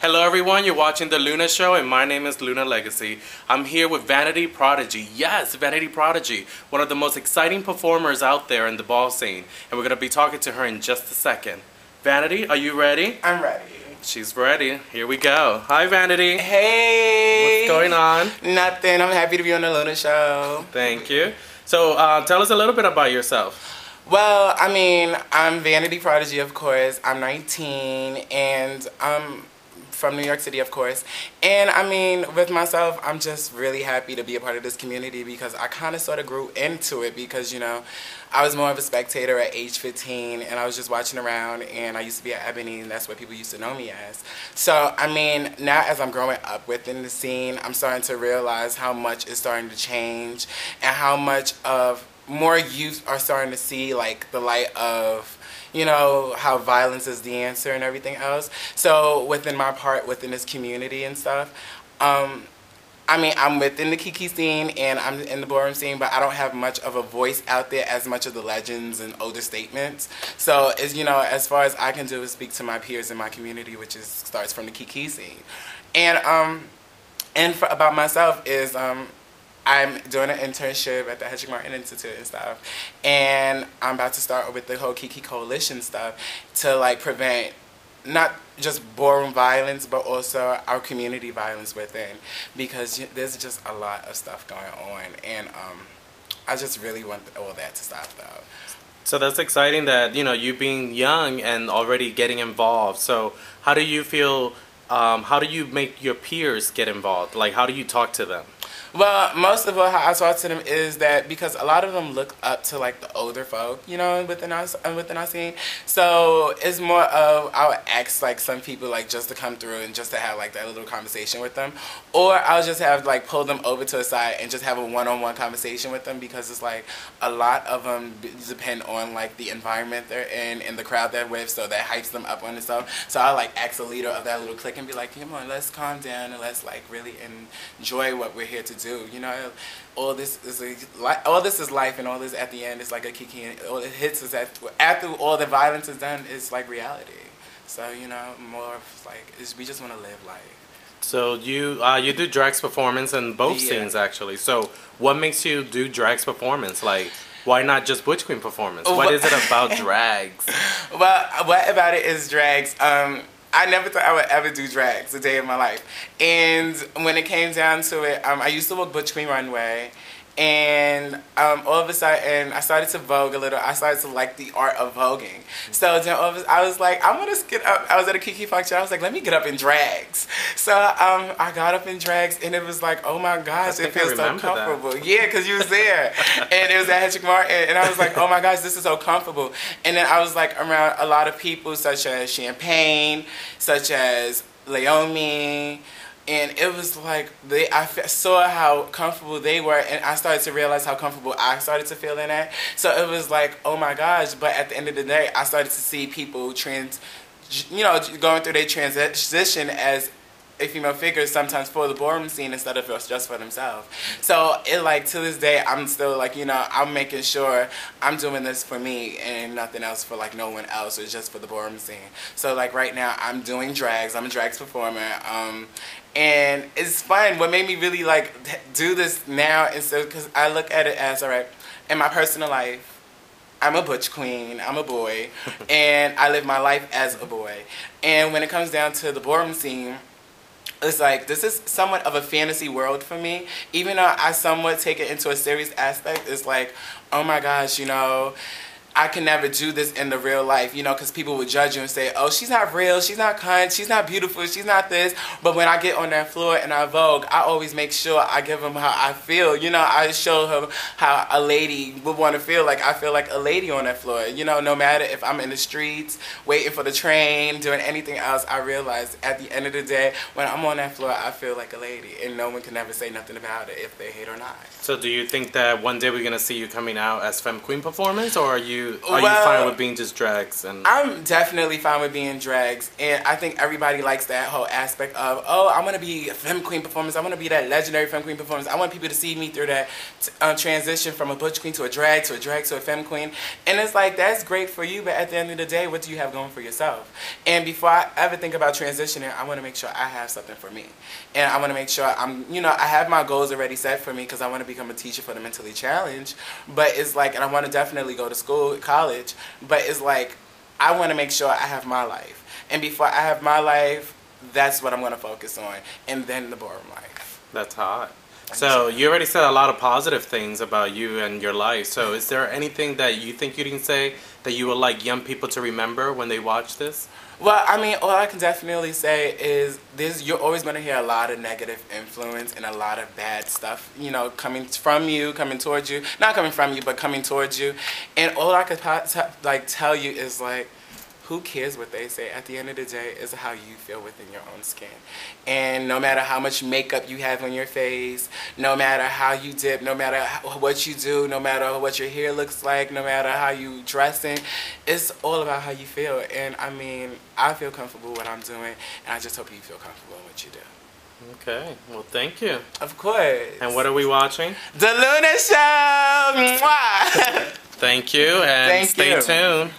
Hello everyone, you're watching The Luna Show and my name is Luna Legacy. I'm here with Vanity Prodigy. Yes, Vanity Prodigy, one of the most exciting performers out there in the ball scene. And we're going to be talking to her in just a second. Vanity, are you ready? I'm ready. She's ready. Here we go. Hi Vanity. Hey! What's going on? Nothing. I'm happy to be on The Luna Show. Thank you. So tell us a little bit about yourself. Well, I mean, I'm Vanity Prodigy, of course. I'm 19 and I'm from New York City, of course. And I mean, with myself, I'm just really happy to be a part of this community because I kind of sort of grew into it because, you know, I was more of a spectator at age 15 and I was just watching around and I used to be at Ebony and that's what people used to know me as. So, I mean, now as I'm growing up within the scene, I'm starting to realize how much is starting to change and how much of more youth are starting to see like the light of, you know, how violence is the answer and everything else. So within my part, within this community and stuff, I mean, I'm within the Kiki scene and I'm in the ballroom scene, but I don't have much of a voice out there as much of the legends and older statements. So, you know, as far as I can do is speak to my peers in my community, which starts from the Kiki scene. And about myself is, I'm doing an internship at the Hedrick Martin Institute and stuff, and I'm about to start with the whole Kiki Coalition stuff to like prevent not just ballroom violence but also our community violence within, because there's just a lot of stuff going on, and I just really want all that to stop though. So that's exciting that, you know, you being young and already getting involved. So how do you feel, how do you make your peers get involved? Like, how do you talk to them? Well, most of all, how I talk to them is that because a lot of them look up to like the older folk, you know, within our scene. So it's more of I'll ask like some people like just to come through and just to have like that little conversation with them, or I'll just have like pull them over to a side and just have a one-on-one conversation with them because it's like a lot of them depend on like the environment they're in and the crowd they're with, so that hypes them up on itself. So I like ask the leader of that little clique and be like, come on, let's calm down and let's like really enjoy what we're here to do. You know, all this is life, and all this at the end is like a Kiki, and all it hits is after all the violence is done is like reality. So, you know, more of like we just want to live life. So you do Drag's performance in both scenes actually. So what makes you do Drag's performance? Like, why not just Butch Queen performance? What is it about drags? Well, what about it is drags. I never thought I would ever do drags a day in my life. And when it came down to it, I used to walk Butch Queen runway. And all of a sudden, I started to vogue a little. I started to like the art of voguing. So then I was like, I want to get up. I was at a Kiki function. I was like, let me get up in drags. So I got up in drags, and it was like, oh my gosh, it feels so comfortable. That. Yeah, because you was there. And it was at Hedrick Martin. And I was like, oh my gosh, this is so comfortable. And then I was like around a lot of people, such as Champagne, such as Leomi. And it was like, I saw how comfortable they were, and I started to realize how comfortable I started to feel in that. So it was like, oh my gosh, but at the end of the day, I started to see people going through their transition as a female figure sometimes for the ballroom scene instead of just for themselves. So it like to this day I'm still like, you know, I'm making sure I'm doing this for me and nothing else for like no one else. It's just for the ballroom scene. So like right now I'm doing drags. I'm a drags performer. And it's fun. What made me really like do this now is because I look at it as, all right, in my personal life, I'm a butch queen, I'm a boy, and I live my life as a boy. And when it comes down to the ballroom scene, it's like, this is somewhat of a fantasy world for me. Even though I somewhat take it into a serious aspect, it's like, oh my gosh, you know, I can never do this in the real life, you know, because people would judge you and say, oh, she's not real, she's not kind, she's not beautiful, she's not this. But when I get on that floor and I vogue, I always make sure I give them how I feel. You know, I show her how a lady would want to feel. Like, I feel like a lady on that floor. You know, no matter if I'm in the streets, waiting for the train, doing anything else, I realize at the end of the day, when I'm on that floor, I feel like a lady. And no one can ever say nothing about it if they hate or not. So do you think that one day we're going to see you coming out as Femme Queen performance, or are you are you fine with being just drags? And I'm definitely fine with being drags, and I think everybody likes that whole aspect of, oh, I want to be a femme queen performance. I want to be that legendary femme queen performance. I want people to see me through that transition from a butch queen to a drag to a femme queen. And it's like, that's great for you, but at the end of the day, what do you have going for yourself? And before I ever think about transitioning, I want to make sure I have something for me. And I want to make sure I have my goals already set for me, because I want to become a teacher for the mentally challenged. But it's like, and I want to definitely go to school, college, but it's like, I want to make sure I have my life. And before I have my life, that's what I'm going to focus on. And then the ballroom life. That's hot. So you already said a lot of positive things about you and your life. So is there anything that you think you didn't say that you would like young people to remember when they watch this? Well, I mean, all I can definitely say is you're always going to hear a lot of negative influence and a lot of bad stuff, coming from you, coming towards you. Not coming from you, but coming towards you. And all I could tell you is like, who cares what they say? At the end of the day, it's how you feel within your own skin. And no matter how much makeup you have on your face, no matter how you dip, no matter what you do, no matter what your hair looks like, no matter how you dressing, it's all about how you feel. And I mean, I feel comfortable with what I'm doing, and I just hope you feel comfortable in what you do. Okay, well, thank you. Of course. And what are we watching? The Luna Show! Mwah! Thank you, and stay tuned.